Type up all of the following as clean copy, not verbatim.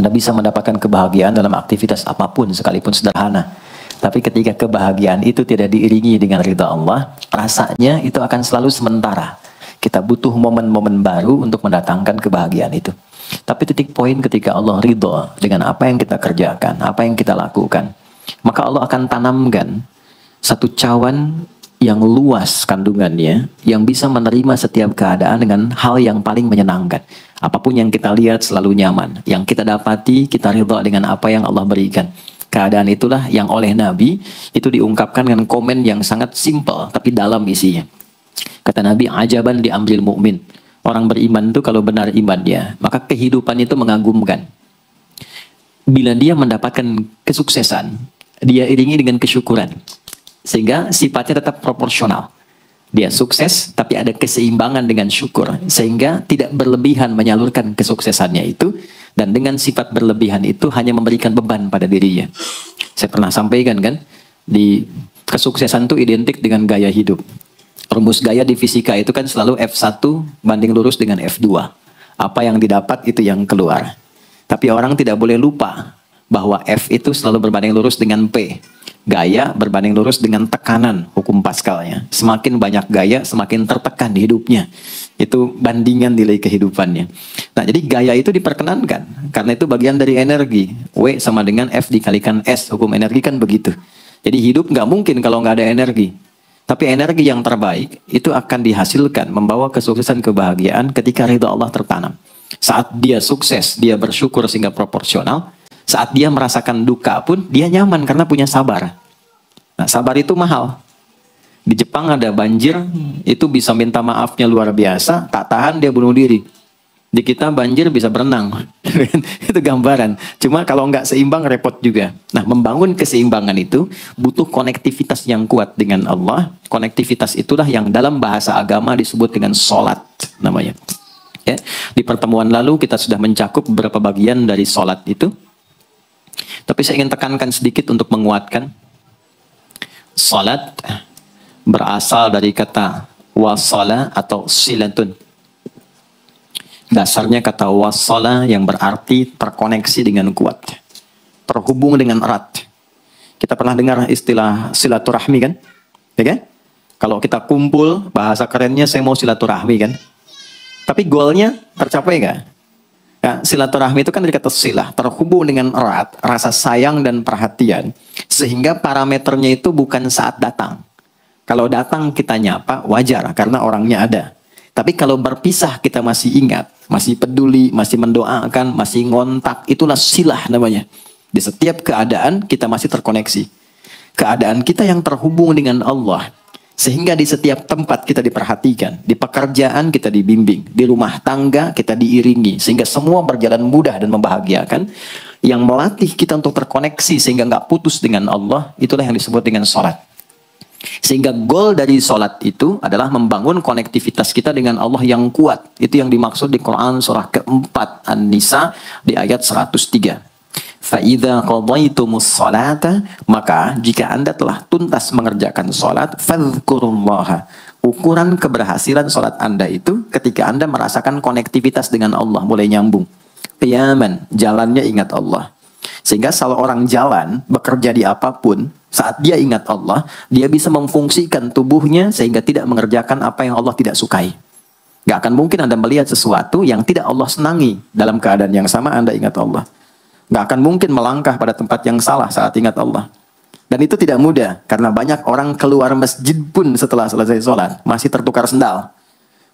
Anda bisa mendapatkan kebahagiaan dalam aktivitas apapun, sekalipun sederhana. Tapi ketika kebahagiaan itu tidak diiringi dengan ridha Allah, rasanya itu akan selalu sementara. Kita butuh momen-momen baru untuk mendatangkan kebahagiaan itu. Tapi titik poin ketika Allah ridha dengan apa yang kita kerjakan, apa yang kita lakukan, maka Allah akan tanamkan satu cawan yang luas kandungannya, yang bisa menerima setiap keadaan dengan hal yang paling menyenangkan. Apapun yang kita lihat selalu nyaman. Yang kita dapati, kita ridha dengan apa yang Allah berikan. Keadaan itulah yang oleh Nabi itu diungkapkan dengan komen yang sangat simpel tapi dalam isinya. Kata Nabi, ajaban li amril mu'min. Orang beriman itu kalau benar imannya, maka kehidupan itu mengagumkan. Bila dia mendapatkan kesuksesan, dia iringi dengan kesyukuran. Sehingga sifatnya tetap proporsional. Dia sukses, tapi ada keseimbangan dengan syukur. Sehingga tidak berlebihan menyalurkan kesuksesannya itu. Dan dengan sifat berlebihan itu hanya memberikan beban pada dirinya. Saya pernah sampaikan kan, di kesuksesan itu identik dengan gaya hidup. Rumus gaya di fisika itu kan selalu F1 banding lurus dengan F2. Apa yang didapat itu yang keluar. Tapi orang tidak boleh lupa bahwa F itu selalu berbanding lurus dengan P. Gaya berbanding lurus dengan tekanan, hukum Pascalnya. Semakin banyak gaya, semakin tertekan di hidupnya. Itu bandingan nilai kehidupannya. Nah, jadi gaya itu diperkenankan. Karena itu bagian dari energi. W sama dengan F dikalikan S. Hukum energi kan begitu. Jadi hidup nggak mungkin kalau nggak ada energi. Tapi energi yang terbaik itu akan dihasilkan, membawa kesuksesan kebahagiaan ketika ridha Allah tertanam. Saat dia sukses, dia bersyukur sehingga proporsional. Saat dia merasakan duka pun, dia nyaman karena punya sabar. Nah, sabar itu mahal. Di Jepang ada banjir, itu bisa minta maafnya luar biasa, tak tahan dia bunuh diri. Di kita banjir bisa berenang. Itu gambaran. Cuma kalau nggak seimbang, repot juga. Nah, membangun keseimbangan itu butuh konektivitas yang kuat dengan Allah. Konektivitas itulah yang dalam bahasa agama disebut dengan sholat namanya. Ya. Di pertemuan lalu kita sudah mencakup beberapa bagian dari sholat itu. Tapi saya ingin tekankan sedikit untuk menguatkan. Salat berasal dari kata wasala atau silatun. Dasarnya kata wasala yang berarti terkoneksi dengan kuat. Terhubung dengan erat. Kita pernah dengar istilah silaturahmi kan? Ya kan? Kalau kita kumpul, bahasa kerennya saya mau silaturahmi kan? Tapi goalnya tercapai nggak? Ya, silaturahmi itu kan dari kata silah, terhubung dengan erat, rasa sayang dan perhatian. Sehingga parameternya itu bukan saat datang. Kalau datang kita nyapa, wajar, karena orangnya ada. Tapi kalau berpisah kita masih ingat, masih peduli, masih mendoakan, masih ngontak, itulah silah namanya. Di setiap keadaan kita masih terkoneksi. Keadaan kita yang terhubung dengan Allah. Sehingga di setiap tempat kita diperhatikan, di pekerjaan kita dibimbing, di rumah tangga kita diiringi, sehingga semua berjalan mudah dan membahagiakan. Yang melatih kita untuk terkoneksi sehingga nggak putus dengan Allah, itulah yang disebut dengan sholat. Sehingga goal dari sholat itu adalah membangun konektivitas kita dengan Allah yang kuat. Itu yang dimaksud di Quran surah keempat An-Nisa di ayat 103. فَإِذَا قَضَيْتُمُ الصَّلَاةَ maka jika Anda telah tuntas mengerjakan sholat, فَاذْكُرُوا اللَّهَ. Ukuran keberhasilan sholat Anda itu ketika Anda merasakan konektivitas dengan Allah, mulai nyambung. Qiyaman, jalannya ingat Allah. Sehingga kalau orang jalan, bekerja di apapun, saat dia ingat Allah, dia bisa memfungsikan tubuhnya sehingga tidak mengerjakan apa yang Allah tidak sukai. Gak akan mungkin Anda melihat sesuatu yang tidak Allah senangi. Dalam keadaan yang sama Anda ingat Allah. Gak akan mungkin melangkah pada tempat yang salah saat ingat Allah. Dan itu tidak mudah, karena banyak orang keluar masjid pun setelah selesai sholat, masih tertukar sendal.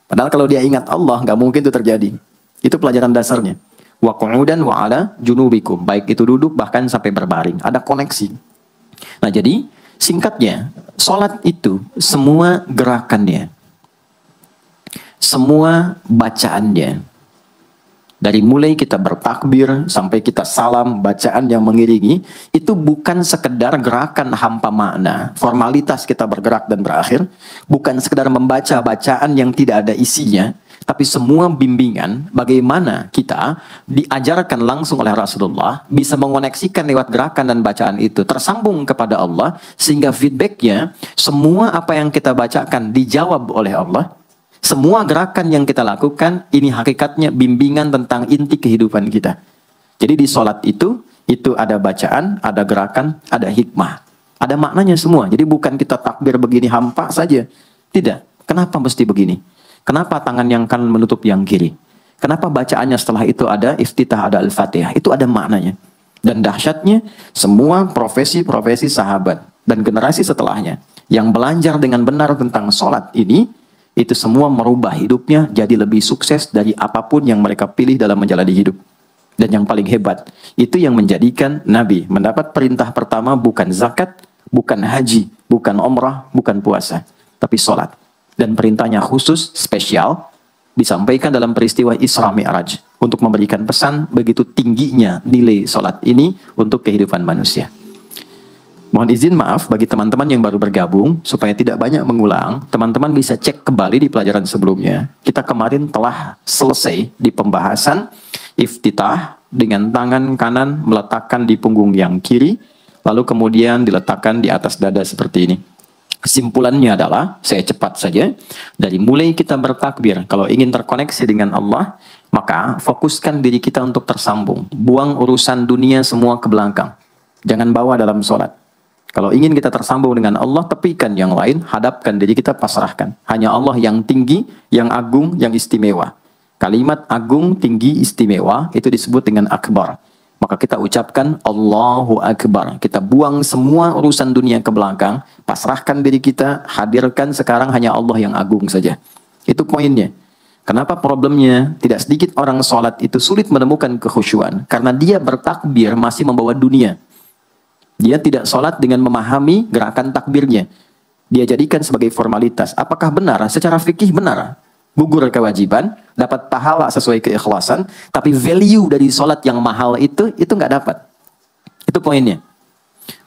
Padahal kalau dia ingat Allah, gak mungkin itu terjadi. Itu pelajaran dasarnya. Wa qu'udan wa ala junubikum. Baik itu duduk, bahkan sampai berbaring. Ada koneksi. Nah jadi, singkatnya, sholat itu semua gerakannya, semua bacaannya, dari mulai kita bertakbir sampai kita salam, bacaan yang mengiringi, itu bukan sekedar gerakan hampa makna, formalitas kita bergerak dan berakhir, bukan sekedar membaca bacaan yang tidak ada isinya, tapi semua bimbingan bagaimana kita diajarkan langsung oleh Rasulullah bisa mengoneksikan lewat gerakan dan bacaan itu tersambung kepada Allah, sehingga feedbacknya semua apa yang kita bacakan dijawab oleh Allah. Semua gerakan yang kita lakukan, ini hakikatnya bimbingan tentang inti kehidupan kita. Jadi di sholat itu ada bacaan, ada gerakan, ada hikmah. Ada maknanya semua. Jadi bukan kita takbir begini hampa saja. Tidak. Kenapa mesti begini? Kenapa tangan yang kanan menutup yang kiri? Kenapa bacaannya setelah itu ada iftitah, ada al-fatihah? Itu ada maknanya. Dan dahsyatnya, semua profesi-profesi sahabat dan generasi setelahnya yang belajar dengan benar tentang sholat ini, itu semua merubah hidupnya jadi lebih sukses dari apapun yang mereka pilih dalam menjalani hidup. Dan yang paling hebat, itu yang menjadikan Nabi mendapat perintah pertama bukan zakat, bukan haji, bukan umrah, bukan puasa, tapi sholat. Dan perintahnya khusus, spesial, disampaikan dalam peristiwa Isra Mi'raj untuk memberikan pesan begitu tingginya nilai sholat ini untuk kehidupan manusia. Mohon izin maaf bagi teman-teman yang baru bergabung, supaya tidak banyak mengulang, teman-teman bisa cek kembali di pelajaran sebelumnya. Kita kemarin telah selesai di pembahasan iftitah dengan tangan kanan meletakkan di punggung yang kiri, lalu kemudian diletakkan di atas dada seperti ini. Kesimpulannya adalah, saya cepat saja, dari mulai kita bertakbir, kalau ingin terkoneksi dengan Allah, maka fokuskan diri kita untuk tersambung. Buang urusan dunia semua ke belakang. Jangan bawa dalam sholat. Kalau ingin kita tersambung dengan Allah, tepikan yang lain, hadapkan diri kita, pasrahkan. Hanya Allah yang tinggi, yang agung, yang istimewa. Kalimat agung, tinggi, istimewa, itu disebut dengan akbar. Maka kita ucapkan Allahu Akbar. Kita buang semua urusan dunia ke belakang, pasrahkan diri kita, hadirkan sekarang hanya Allah yang agung saja. Itu poinnya. Kenapa problemnya? Tidak sedikit orang sholat itu sulit menemukan kekhusyuan. Karena dia bertakbir masih membawa dunia. Dia tidak sholat dengan memahami gerakan takbirnya. Dia jadikan sebagai formalitas. Apakah benar? Secara fikih benar. Gugur kewajiban, dapat pahala sesuai keikhlasan, tapi value dari sholat yang mahal itu nggak dapat. Itu poinnya.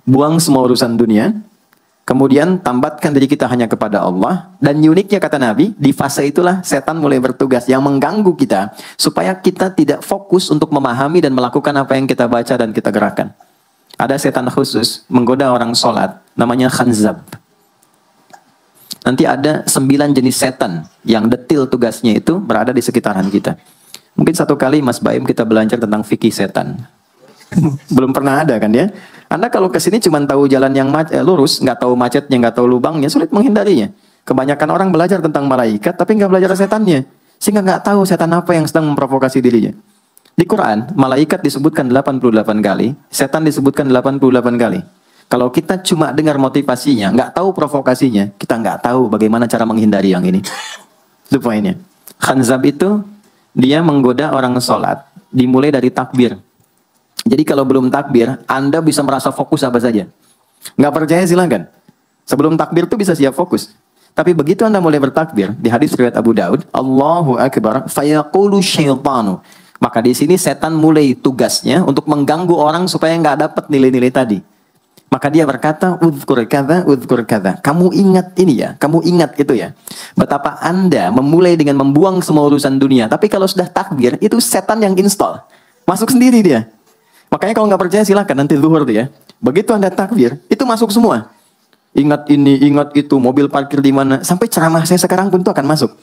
Buang semua urusan dunia, kemudian tambatkan diri kita hanya kepada Allah, dan uniknya kata Nabi, di fase itulah setan mulai bertugas yang mengganggu kita, supaya kita tidak fokus untuk memahami dan melakukan apa yang kita baca dan kita gerakan. Ada setan khusus menggoda orang sholat, namanya khanzab. Nanti ada 9 jenis setan yang detil tugasnya itu berada di sekitaran kita. Mungkin satu kali Mas Baim kita belajar tentang fikih setan. Belum pernah ada kan ya? Anda kalau kesini cuma tahu jalan yang lurus, nggak tahu macetnya, nggak tahu lubangnya, sulit menghindarinya. Kebanyakan orang belajar tentang malaikat, tapi nggak belajar setannya. Sehingga nggak tahu setan apa yang sedang memprovokasi dirinya. Di Quran, malaikat disebutkan 88 kali, setan disebutkan 88 kali. Kalau kita cuma dengar motivasinya, nggak tahu provokasinya, kita nggak tahu bagaimana cara menghindari yang ini. Itu poinnya. Khanzab itu, dia menggoda orang sholat, dimulai dari takbir. Jadi kalau belum takbir, Anda bisa merasa fokus apa saja. Nggak percaya silakan. Sebelum takbir tuh bisa siap fokus. Tapi begitu Anda mulai bertakbir, di hadis riwayat Abu Daud, Allahu Akbar, fayaqulu syaitanu. Maka di sini setan mulai tugasnya untuk mengganggu orang supaya nggak dapat nilai-nilai tadi. Maka dia berkata, udhkur kadza, udhkur kadza. Kamu ingat ini ya, kamu ingat itu ya. Betapa Anda memulai dengan membuang semua urusan dunia. Tapi kalau sudah takbir, itu setan yang install. Masuk sendiri dia. Makanya kalau nggak percaya silahkan nanti zuhur tuh ya. Begitu Anda takbir, itu masuk semua. Ingat ini, ingat itu, mobil parkir di mana. Sampai ceramah saya sekarang pun itu akan masuk.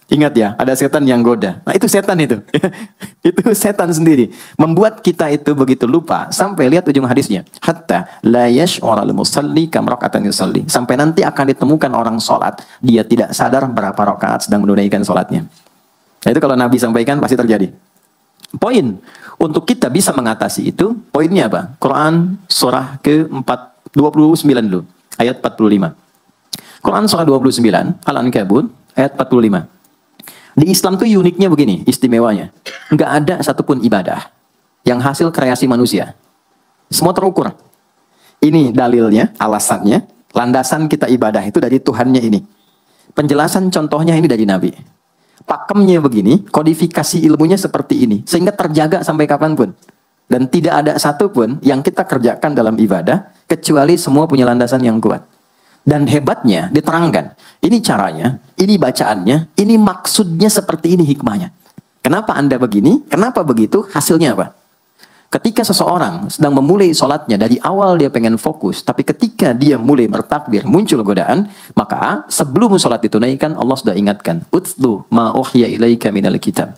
Ingat ya, ada setan yang goda. Nah itu setan itu. Itu setan sendiri. Membuat kita itu begitu lupa. Sampai lihat ujung hadisnya. Hatta la yash'ura al-musalli kam raka'atan yusalli. Sampai nanti akan ditemukan orang sholat. Dia tidak sadar berapa rakaat sedang menunaikan sholatnya. Nah, itu kalau Nabi sampaikan pasti terjadi. Poin. Untuk kita bisa mengatasi itu, poinnya apa? Quran surah ke-29 dulu. Ayat 45. Quran surah 29, Al-Ankabut, ayat 45. Di Islam tuh uniknya begini, istimewanya. Nggak ada satupun ibadah yang hasil kreasi manusia. Semua terukur. Ini dalilnya, alasannya, landasan kita ibadah itu dari Tuhannya ini. Penjelasan contohnya ini dari Nabi. Pakemnya begini, kodifikasi ilmunya seperti ini. Sehingga terjaga sampai kapanpun. Dan tidak ada satupun yang kita kerjakan dalam ibadah, kecuali semua punya landasan yang kuat. Dan hebatnya diterangkan, ini caranya, ini bacaannya, ini maksudnya seperti ini hikmahnya. Kenapa Anda begini? Kenapa begitu? Hasilnya apa? Ketika seseorang sedang memulai sholatnya, dari awal dia pengen fokus, tapi ketika dia mulai bertakbir, muncul godaan, maka sebelum sholat ditunaikan, Allah sudah ingatkan, Utlu ma uhya ilaika minal kitab.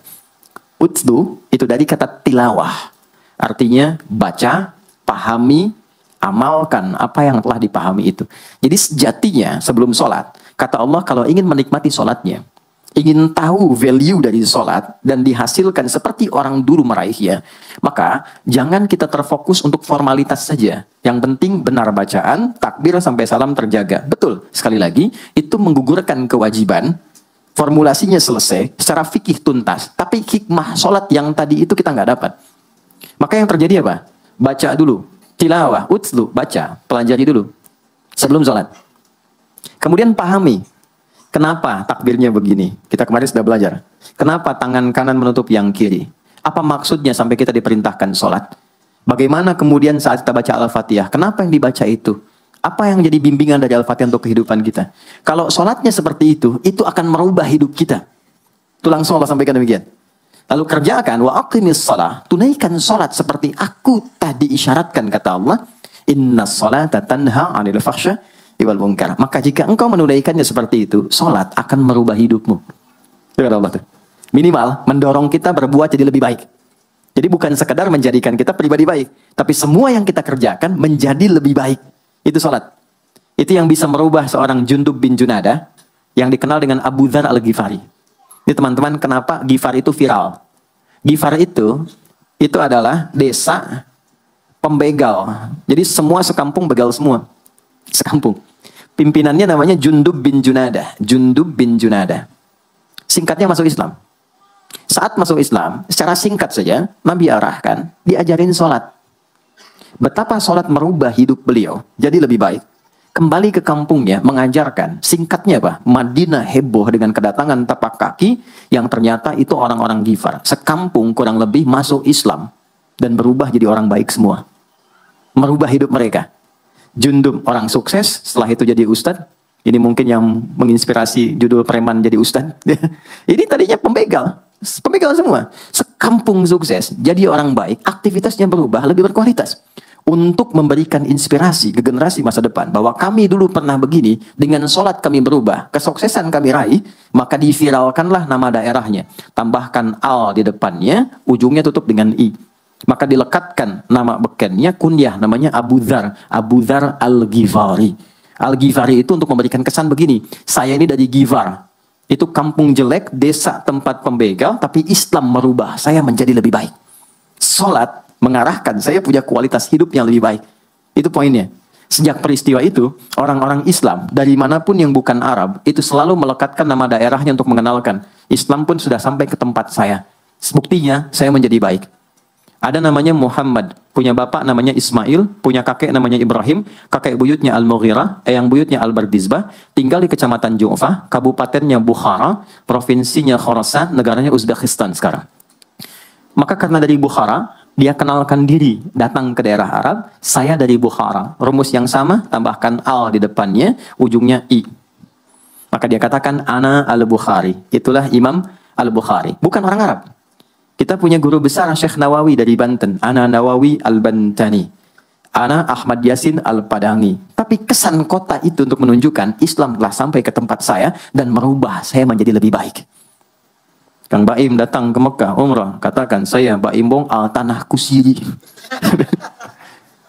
Utlu, itu dari kata tilawah. Artinya baca, pahami, amalkan apa yang telah dipahami itu. Jadi sejatinya sebelum sholat, kata Allah kalau ingin menikmati sholatnya, ingin tahu value dari sholat dan dihasilkan seperti orang dulu meraihnya, maka jangan kita terfokus untuk formalitas saja. Yang penting benar bacaan, takbir sampai salam terjaga. Betul, sekali lagi, itu menggugurkan kewajiban, formulasinya selesai, secara fikih tuntas. Tapi hikmah sholat yang tadi itu kita nggak dapat. Maka yang terjadi apa? Baca dulu, tilawah, utslu, baca, pelajari dulu sebelum sholat. Kemudian pahami, kenapa takbirnya begini? Kita kemarin sudah belajar. Kenapa tangan kanan menutup yang kiri? Apa maksudnya sampai kita diperintahkan sholat? Bagaimana kemudian saat kita baca Al-Fatihah? Kenapa yang dibaca itu? Apa yang jadi bimbingan dari Al-Fatihah untuk kehidupan kita? Kalau sholatnya seperti itu akan merubah hidup kita. Itu langsung Allah sampaikan demikian. Lalu kerjakan, wa aqimis shalah, tunaikan sholat seperti aku tadi isyaratkan, kata Allah. Inna sholata tanha 'anil fahsya wal munkar. Maka jika engkau menunaikannya seperti itu, sholat akan merubah hidupmu. Itu kata Allah tuh. Minimal mendorong kita berbuat jadi lebih baik. Jadi bukan sekedar menjadikan kita pribadi baik, tapi semua yang kita kerjakan menjadi lebih baik. Itu sholat. Itu yang bisa merubah seorang Jundub bin Junadah yang dikenal dengan Abu Dzar Al-Ghifari. Ini teman-teman, kenapa Ghifar itu viral? Ghifar itu adalah desa pembegal. Jadi semua sekampung begal semua. Sekampung. Pimpinannya namanya Jundub bin Junadah. Jundub bin Junadah. Singkatnya masuk Islam. Saat masuk Islam, secara singkat saja, Nabi arahkan, diajarin sholat. Betapa sholat merubah hidup beliau, jadi lebih baik. Kembali ke kampungnya, mengajarkan, singkatnya apa? Madinah heboh dengan kedatangan tapak kaki, yang ternyata itu orang-orang Ghifar. Sekampung kurang lebih masuk Islam, dan berubah jadi orang baik semua. Merubah hidup mereka. Jundub, orang sukses, setelah itu jadi ustadz. Ini mungkin yang menginspirasi judul preman jadi ustadz. Ini tadinya pembegal. Pembegal semua. Sekampung sukses, jadi orang baik, aktivitasnya berubah, lebih berkualitas. Untuk memberikan inspirasi ke generasi masa depan, bahwa kami dulu pernah begini, dengan sholat kami berubah, kesuksesan kami raih, maka diviralkanlah nama daerahnya. Tambahkan al di depannya, ujungnya tutup dengan i. Maka dilekatkan nama bekennya, kunyah, namanya Abu Dzar. Abu Dzar Al-Ghifari. Al-Ghifari itu untuk memberikan kesan begini, saya ini dari Ghifar. Itu kampung jelek, desa tempat pembegal, tapi Islam merubah saya menjadi lebih baik. Sholat mengarahkan saya punya kualitas hidup yang lebih baik. Itu poinnya. Sejak peristiwa itu, orang-orang Islam dari manapun yang bukan Arab, itu selalu melekatkan nama daerahnya untuk mengenalkan. Islam pun sudah sampai ke tempat saya. Buktinya, saya menjadi baik. Ada namanya Muhammad, punya bapak namanya Ismail, punya kakek namanya Ibrahim, kakek buyutnya Al-Mughirah, eyang buyutnya Al-Bardizbah, tinggal di kecamatan Ju'fah, kabupatennya Bukhara, provinsinya Khorasan, negaranya Uzbekistan sekarang. Maka karena dari Bukhara, dia kenalkan diri, datang ke daerah Arab, saya dari Bukhara. Rumus yang sama, tambahkan al di depannya, ujungnya i. Maka dia katakan, ana al-Bukhari. Itulah Imam Al-Bukhari. Bukan orang Arab. Kita punya guru besar Syekh Nawawi dari Banten. Ana Nawawi Al-Bantani. Ana Ahmad Yasin Al-Padangi. Tapi kesan kota itu untuk menunjukkan Islam telah sampai ke tempat saya dan merubah saya menjadi lebih baik. Kang Baim datang ke Mekah, umrah. Katakan, saya Baim Bong al-Tanah Kusiri.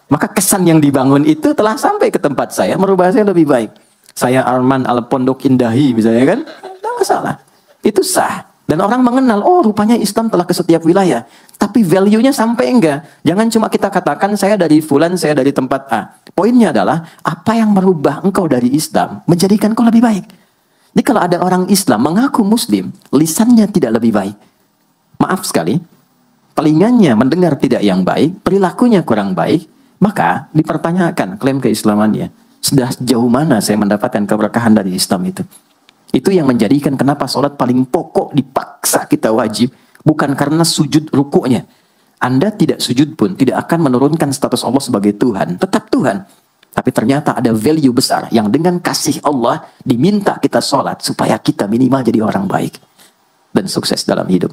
Maka kesan yang dibangun itu telah sampai ke tempat saya, merubah saya lebih baik. Saya Arman al-Pondok Indahi, misalnya kan. Tidak masalah. Itu sah. Dan orang mengenal, oh rupanya Islam telah ke setiap wilayah. Tapi value-nya sampai enggak. Jangan cuma kita katakan, saya dari fulan, saya dari tempat A. Poinnya adalah, apa yang merubah engkau dari Islam, menjadikan kau lebih baik. Jadi kalau ada orang Islam mengaku Muslim, lisannya tidak lebih baik. Maaf sekali, telinganya mendengar tidak yang baik, perilakunya kurang baik, maka dipertanyakan klaim keislamannya. Sudah sejauh mana saya mendapatkan keberkahan dari Islam itu? Itu yang menjadikan kenapa sholat paling pokok dipaksa kita wajib. Bukan karena sujud rukuknya. Anda tidak sujud pun tidak akan menurunkan status Allah sebagai Tuhan. Tetap Tuhan. Tapi ternyata ada value besar yang dengan kasih Allah diminta kita sholat supaya kita minimal jadi orang baik. Dan sukses dalam hidup.